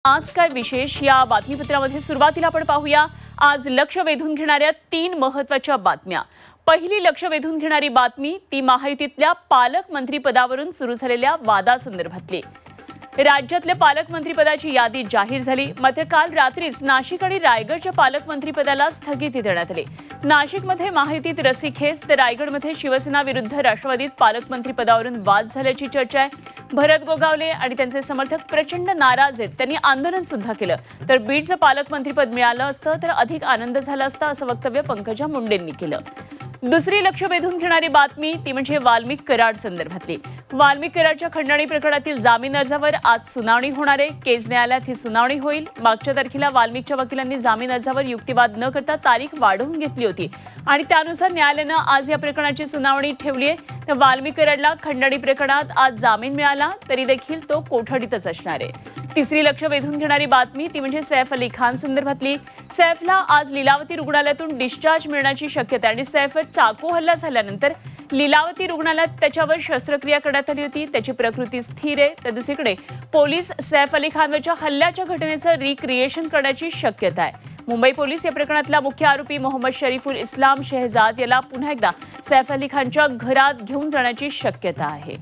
आज काय विशेष या बातमीपत्रामध्ये सुरुवातीला आपण पाहूया आज लक्ष वेधून घेणाऱ्या 3 महत्त्वाच्या बातम्या। पहिली लक्ष वेधून घेणारी बातमी ती महायुतीतल्या पालकमंत्रीपदावरून सुरू झालेल्या वादासंदर्भातली। राज्यातल्या पालकमंत्रीपदाची यादी जाहीर झाली, मात्र काल रात्रीच नाशिक आणि रायगडच्या पालकमंत्रीपदाला स्थगिती देण्यात आली। नाशिकमध्ये महायुतीत रस्सीखेच तर रायगडमध्ये शिवसेना विरुद्ध राष्ट्रवादीत पालकमंत्रीपदावरून वाद झाल्याची चर्चा आहे। भरत गोगावले आणि त्यांचे समर्थक प्रचंड नाराज आहेत, त्यांनी आंदोलन सुद्धा केलं। तर बीडचं पालकमंत्रीपद मिळालं असतं तर अधिक आनंद झाला असता असं वक्तव्य पंकजा मुंडेंनी केलं। दुसरी लक्ष वेधून घेणारी बातमी ती म्हणजे वाल्मिक कराड संदर्भातली। वाल्मिक कराडच्या खंडणी प्रकरणातील जामीन अर्जावर आज सुनावणी होणार आहे। केज न्यायालयात ही सुनावणी होईल। मागच्या तारखेला वाल्मिकच्या वकिलांनी जामीन अर्जावर युक्तिवाद न करता तारीख वाढवून घेतली होती आणि त्यानुसार न्यायालयानं आज या प्रकरणाची सुनावणी ठेवली आहे। तर वाल्मिक कराडला खंडणी प्रकरणात आज जामीन मिळाला तरी देखील तो कोठडीतच असणार आहे। तिसरी लक्ष वेधून घेणारी बातमी ती म्हणजे सैफ अली खान संदर्भातली। सैफला आज लीलावती रुग्णालयातून डिस्चार्ज मिळण्याची शक्यता आणि सैफवर चाकू हल्ला झाल्यानंतर लीलावती रुग्णालयात त्याच्यावर शस्त्रक्रिया करण्यात आली होती। त्याची प्रकृती स्थिर आहे। तर दुसरीकडे पोलीस सैफ अली खानवरच्या हल्ल्याच्या घटनेचं रिक्रिएशन करण्याची शक्यता आहे। मुंबई पोलीस या प्रकरणातला मुख्य आरोपी मोहम्मद शरीफुल इस्लाम शहजाद याला पुन्हा एकदा सैफ अली खानच्या घरात घेऊन जाण्याची शक्यता आहे।